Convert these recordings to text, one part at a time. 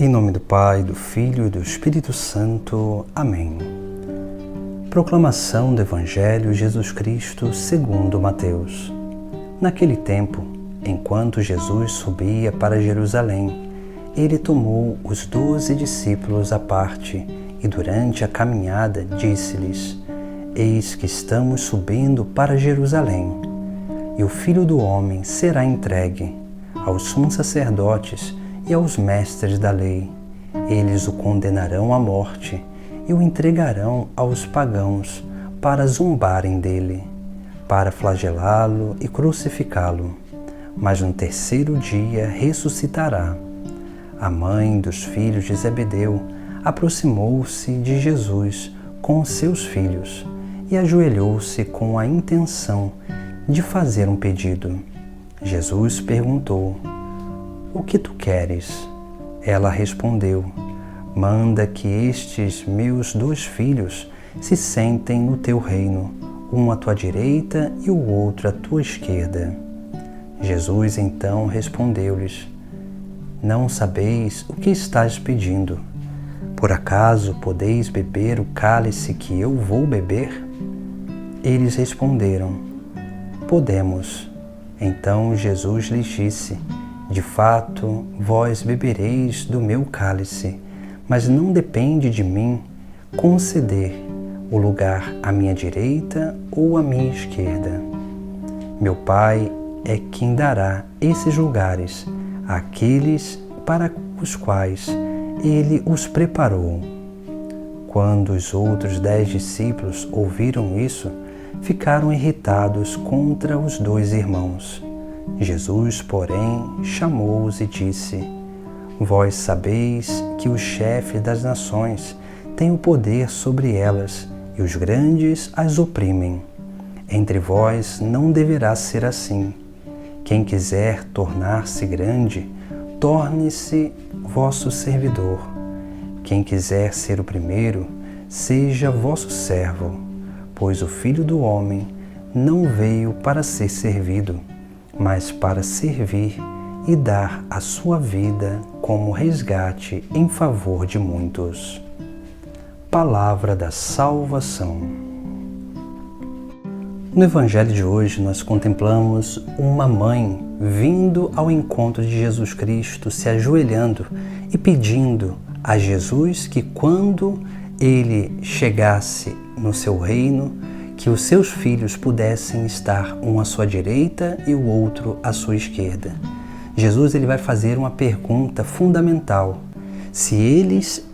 Em nome do Pai, do Filho e do Espírito Santo. Amém. Proclamação do Evangelho Jesus Cristo segundo Mateus. Naquele tempo, enquanto Jesus subia para Jerusalém, ele tomou os 12 discípulos à parte e durante a caminhada disse-lhes: Eis que estamos subindo para Jerusalém, e o Filho do Homem será entregue aos sumos sacerdotes e aos mestres da lei. Eles o condenarão à morte e o entregarão aos pagãos para zombarem dele, para flagelá-lo e crucificá-lo. Mas no terceiro dia ressuscitará. A mãe dos filhos de Zebedeu aproximou-se de Jesus com seus filhos e ajoelhou-se com a intenção de fazer um pedido. Jesus perguntou: O que tu queres? Ela respondeu: Manda que estes meus 2 filhos se sentem no teu reino, um à tua direita e o outro à tua esquerda. Jesus então respondeu-lhes: Não sabeis o que estáis pedindo. Por acaso podeis beber o cálice que eu vou beber? Eles responderam: Podemos. Então Jesus lhes disse: De fato, vós bebereis do meu cálice, mas não depende de mim conceder o lugar à minha direita ou à minha esquerda. Meu Pai é quem dará esses lugares àqueles para os quais Ele os preparou. Quando os outros 10 discípulos ouviram isso, ficaram irritados contra os 2 irmãos. Jesus, porém, chamou-os e disse: Vós sabeis que os chefes das nações têm o poder sobre elas e os grandes as oprimem. Entre vós não deverá ser assim. Quem quiser tornar-se grande, torne-se vosso servidor. Quem quiser ser o primeiro, seja vosso servo, pois o Filho do Homem não veio para ser servido, mas para servir e dar a sua vida como resgate em favor de muitos. Palavra da salvação. No Evangelho de hoje nós contemplamos uma mãe vindo ao encontro de Jesus Cristo, se ajoelhando e pedindo a Jesus que quando ele chegasse no seu reino, que os seus filhos pudessem estar um à sua direita e o outro à sua esquerda. Jesus ele vai fazer uma pergunta fundamental: se eles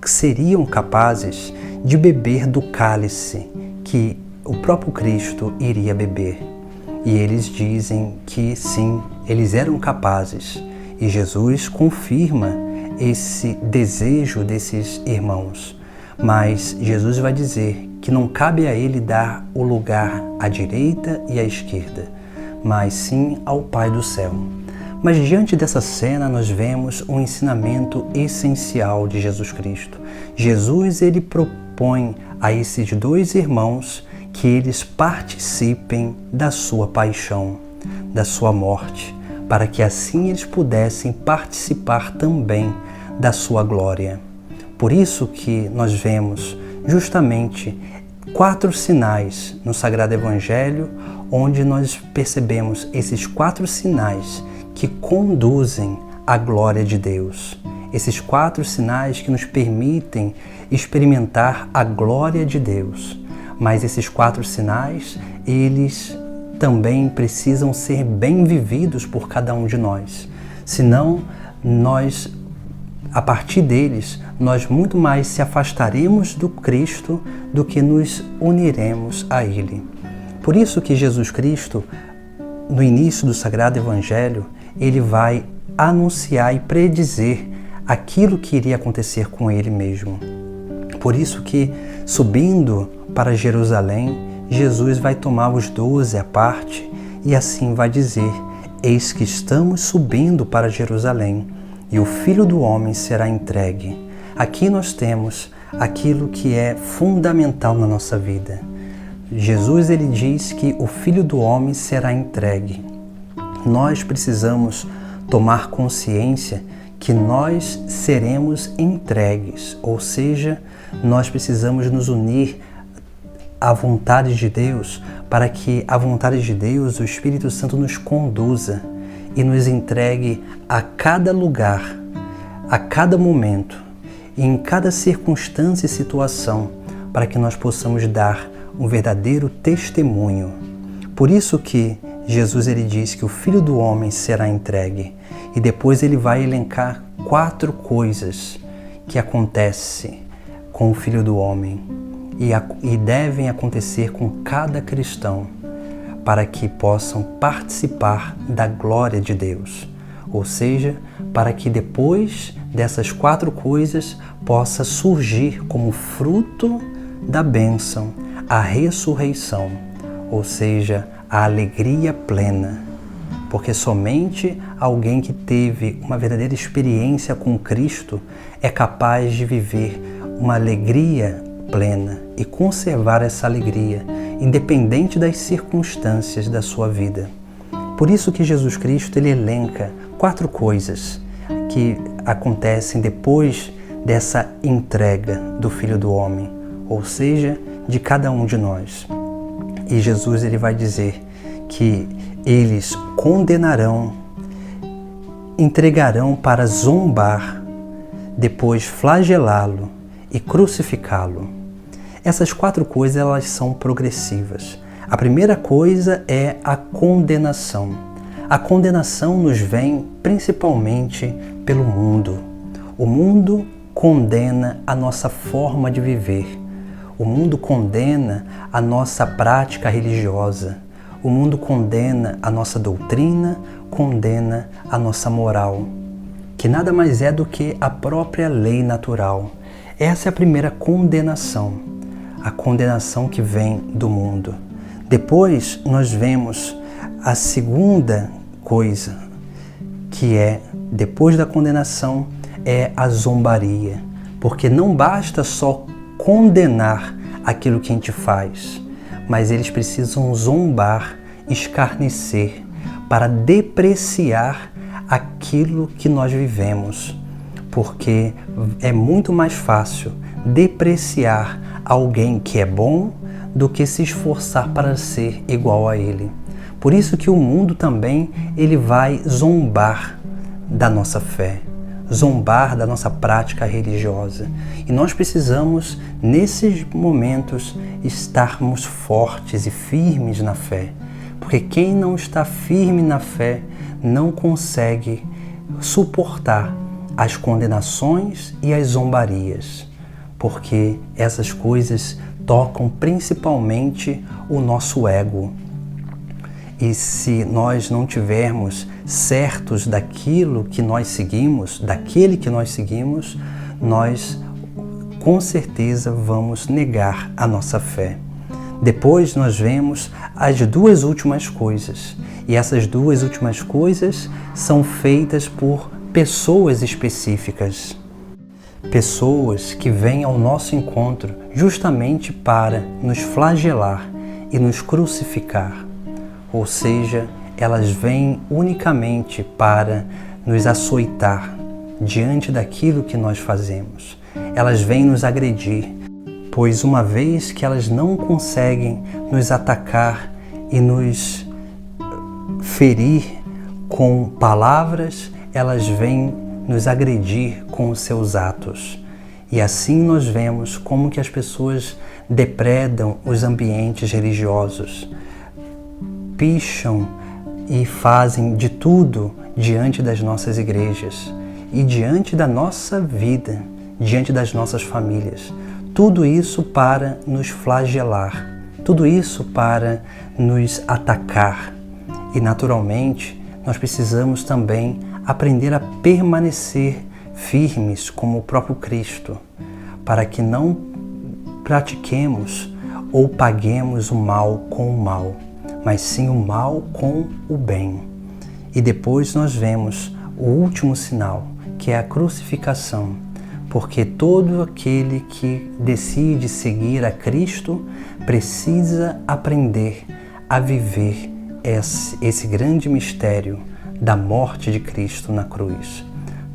seriam capazes de beber do cálice que o próprio Cristo iria beber. E eles dizem que sim, eles eram capazes. E Jesus confirma esse desejo desses irmãos. Mas Jesus vai dizer que não cabe a ele dar o lugar à direita e à esquerda, mas sim ao Pai do céu. Mas diante dessa cena nós vemos um ensinamento essencial de Jesus Cristo. Jesus ele propõe a esses 2 irmãos que eles participem da sua paixão, da sua morte, para que assim eles pudessem participar também da sua glória. Por isso que nós vemos justamente 4 sinais no Sagrado Evangelho, onde nós percebemos esses 4 sinais que conduzem à glória de Deus. Esses 4 sinais que nos permitem experimentar a glória de Deus. Mas esses 4 sinais, eles também precisam ser bem vividos por cada um de nós. Senão, a partir deles, nós muito mais se afastaremos do Cristo do que nos uniremos a Ele. Por isso que Jesus Cristo, no início do Sagrado Evangelho, Ele vai anunciar e predizer aquilo que iria acontecer com Ele mesmo. Por isso que, subindo para Jerusalém, Jesus vai tomar os 12 à parte e assim vai dizer: Eis que estamos subindo para Jerusalém, e o Filho do Homem será entregue. Aqui nós temos aquilo que é fundamental na nossa vida. Jesus ele diz que o Filho do Homem será entregue. Nós precisamos tomar consciência que nós seremos entregues, ou seja, nós precisamos nos unir à vontade de Deus para que a vontade de Deus, o Espírito Santo, nos conduza e nos entregue a cada lugar, a cada momento, e em cada circunstância e situação, para que nós possamos dar um verdadeiro testemunho. Por isso que Jesus ele diz que o Filho do Homem será entregue, e depois ele vai elencar 4 coisas que acontecem com o Filho do Homem e devem acontecer com cada cristão, para que possam participar da glória de Deus. Ou seja, para que depois dessas 4 coisas possa surgir como fruto da bênção a ressurreição, ou seja, a alegria plena. Porque somente alguém que teve uma verdadeira experiência com Cristo é capaz de viver uma alegria plena e conservar essa alegria, independente das circunstâncias da sua vida. Por isso que Jesus Cristo ele elenca 4 coisas que acontecem depois dessa entrega do Filho do Homem, ou seja, de cada um de nós. E Jesus ele vai dizer que eles condenarão, entregarão para zombar, depois flagelá-lo e crucificá-lo. Essas 4 coisas elas são progressivas. A primeira coisa é a condenação. A condenação nos vem principalmente pelo mundo. O mundo condena a nossa forma de viver. O mundo condena a nossa prática religiosa. O mundo condena a nossa doutrina, condena a nossa moral, que nada mais é do que a própria lei natural. Essa é a primeira condenação, a condenação que vem do mundo. Depois nós vemos a segunda coisa, que é, depois da condenação, é a zombaria. Porque não basta só condenar aquilo que a gente faz, mas eles precisam zombar, escarnecer, para depreciar aquilo que nós vivemos. Porque é muito mais fácil depreciar alguém que é bom do que se esforçar para ser igual a ele. Por isso que o mundo também ele vai zombar da nossa fé, zombar da nossa prática religiosa. E nós precisamos, nesses momentos, estarmos fortes e firmes na fé. Porque quem não está firme na fé não consegue suportar as condenações e as zombarias. Porque essas coisas tocam principalmente o nosso ego. E se nós não tivermos certos daquilo que nós seguimos, daquele que nós seguimos, nós com certeza vamos negar a nossa fé. Depois nós vemos as 2 últimas coisas. E essas 2 últimas coisas são feitas por pessoas específicas. Pessoas que vêm ao nosso encontro justamente para nos flagelar e nos crucificar. Ou seja, elas vêm unicamente para nos açoitar diante daquilo que nós fazemos. Elas vêm nos agredir, pois uma vez que elas não conseguem nos atacar e nos ferir com palavras, elas vêm nos agredir com os seus atos. E assim nós vemos como que as pessoas depredam os ambientes religiosos, picham e fazem de tudo diante das nossas igrejas e diante da nossa vida, diante das nossas famílias. Tudo isso para nos flagelar, tudo isso para nos atacar. E naturalmente, nós precisamos também aprender a permanecer firmes como o próprio Cristo, para que não pratiquemos ou paguemos o mal com o mal, mas sim o mal com o bem. E depois nós vemos o último sinal, que é a crucificação, porque todo aquele que decide seguir a Cristo precisa aprender a viver esse grande mistério da morte de Cristo na cruz.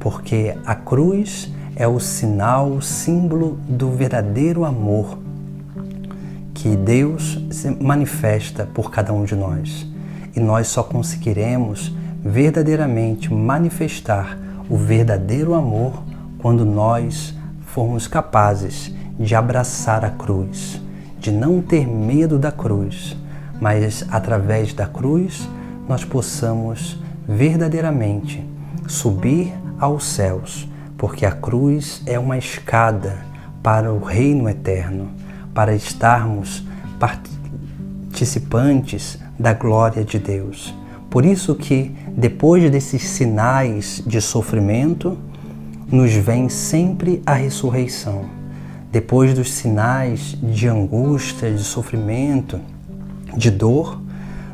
porque a cruz é o sinal, o símbolo do verdadeiro amor que Deus se manifesta por cada um de nós. E nós só conseguiremos verdadeiramente manifestar o verdadeiro amor quando nós formos capazes de abraçar a cruz, de não ter medo da cruz, mas através da cruz nós possamos verdadeiramente subir aos céus, porque a cruz é uma escada para o reino eterno, para estarmos participantes da glória de Deus. Por isso que depois desses sinais de sofrimento, nos vem sempre a ressurreição. Depois dos sinais de angústia, de sofrimento, de dor,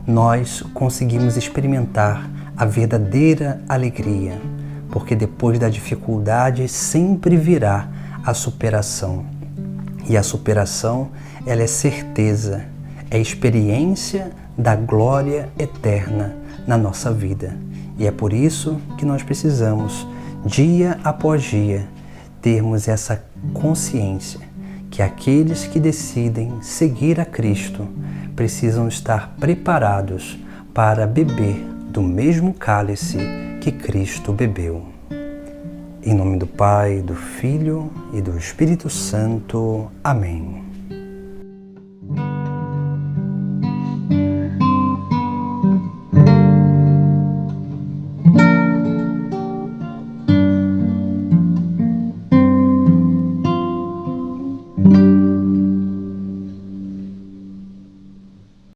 nós conseguimos experimentar a verdadeira alegria, porque depois da dificuldade sempre virá a superação. E a superação, ela é certeza, é experiência da glória eterna na nossa vida. E é por isso que nós precisamos, dia após dia, termos essa consciência que aqueles que decidem seguir a Cristo precisam estar preparados para beber do mesmo cálice que Cristo bebeu. Em nome do Pai, do Filho e do Espírito Santo. Amém.